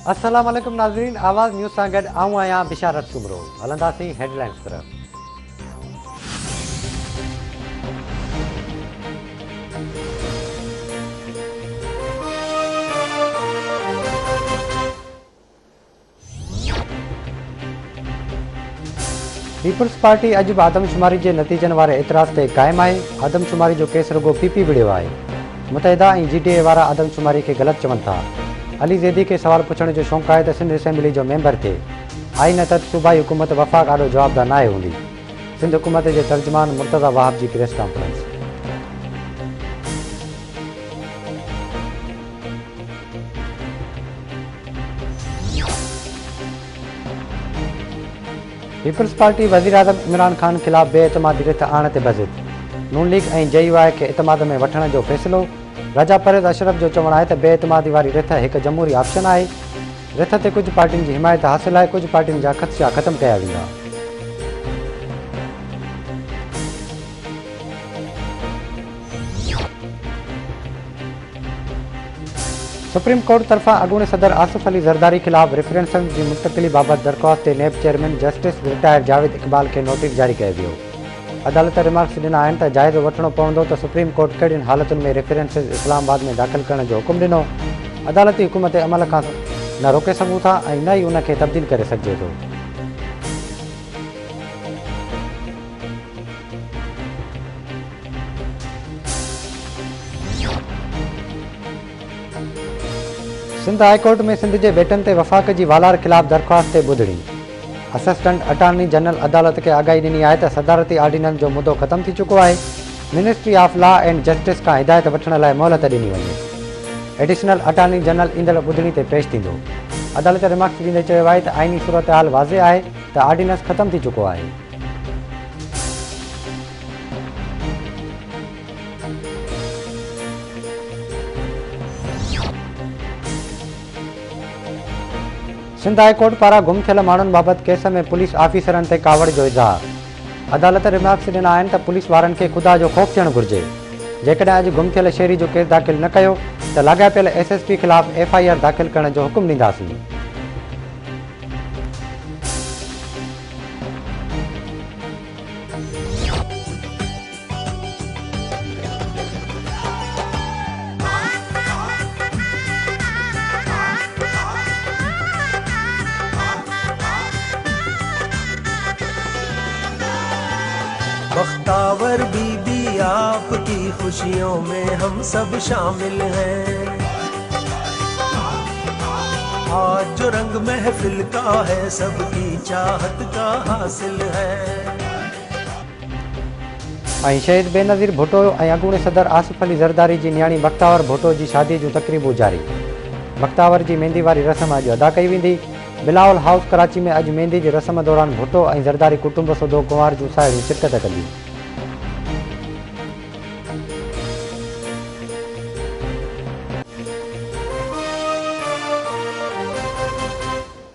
अस्सलाम वालेकुम नाज़रीन, आवाज़ न्यूज़ सां गॾु आऊं आहियां बिशारत कुमरो। हलंदासीं हेडलाइंस तरफ़। पीपल्स पार्टी अॼु बि आदमशुमारी जे नतीजनि वारे एतिराज़ ते क़ाइमु आहे। आदमशुमारी जो केस रुगो पीपी विड़ियो आहे। मुतहिदा ऐं जीडीए वारा आदमशुमारी खे ग़लति चवनि था। अली ज़ैदी खे सवाल पुछण जो शौक़ु आहे त सिंध असेंबली जो मेंबर थिए। आई न त सूबाई हुकूमत वफ़ाक़ आॾो जवाबदार न आहे हूंदी। सिंध हुकूमत जे तर्जुमान मुर्तज़ा वाहब जी प्रेस कॉन्फ्रेंस। पीपल्स पार्टी वज़ीर आज़म इमरान ख़ान ख़िलाफ़ बेएतमादी रिथ आणण ते बज़िद। नून लीग ऐं JUI खे इतमाद में वठण जो फ़ैसिलो। राजा परवेज़ अशरफ जो चवणु आहे त बेएतमादी वारी रिथ हिकु जमहूरी ऑप्शन आहे। रिथ ते कुझु पार्टियुनि जी हिमायत हासिल आहे, कुझु पार्टियुनि जा ख़दशा ख़तमु कया वेंदा। सुप्रीम कोर्ट तरफ़ां अॻूणे सदर आसिफ अली ज़रदारी ख़िलाफ़ रेफरेंसम जी मुंतक़िली बाबति दरख़्वास्त ते नैब chairman justice retire Javed Iqbal खे नोटिस जारी कयो वियो। अदालत रिमार्क्स ॾिना आहिनि त जाइज़ो वठणो पवंदो त सुप्रीम कोर्ट कहिड़ियुनि हालतुनि में रेफरेंसिस इस्लामाबाद में दाख़िल करण जो हुकुम ॾिनो। अदालती हुकूमत अमल खां न रोके सघूं था ऐं न ई उन खे तब्दील करे सघिजे थो। सिंध हाई कोर्ट में सिंध जे बेटनि ते वफ़ाक़ जी वालार ख़िलाफ़ दरख़्वास्त ते ॿुधणी। असिस्टेंट अटॉर्नी जनरल अदालत खे आगाही ॾिनी आहे त सदारती ऑर्डिनेंस जो मुदो ख़तमु थी चुको आहे। Ministry of law and justice खां हिदायत वठण लाइ मोहलत ॾिनी वञे। एडिशनल अटॉर्नी जनरल ईंदड़ ॿुधणी ते पेश थींदो। अदालत रिमार्क्स ॾींदे चयो आहे त आइनी सूरत हाल वाज़े आहे त ऑर्डिनेंस ख़तमु थी चुको आहे। सिंध हाई कोर्ट पारां गुम थियल माण्हुनि बाबति केस में पुलिस ऑफिसरनि ते कावड़ जो इज़हार। अदालत रिमार्क्स ॾिना आहिनि त पुलिस वारनि खे ख़ुदा जो ख़ौफ़ थियणु घुरिजे। जेकॾहिं अॼु गुम थियल शहरी जो केस दाख़िल न कयो त लाॻापियल SSP ख़िलाफ़ FIR दाख़िल करण जो हुकुम ॾींदासीं। बख्तावर बीबी आपकी खुशियों में हम सब शामिल हैं। आज जो रंग महफिल का है सबकी चाहत का हासिल है। ऐं शहीद बेनज़ीर भुट्टो ऐं अॻूणे सदर आसिफ अली ज़रदारी जी न्याणी बख्तावर भुट्टो जी शादी जूं तक़रीबूं जारी। बख्तावर जी मेहंदी वारी रस्म अॼु अदा कई वेंदी। बिलावल हाउस कराची में अॼु मेहंदी जी रस्म दौरान भुट्टो ऐं ज़रदारी कुटुंब सदो कुंवार जूं साहेड़ियूं शिरकत कंदियूं।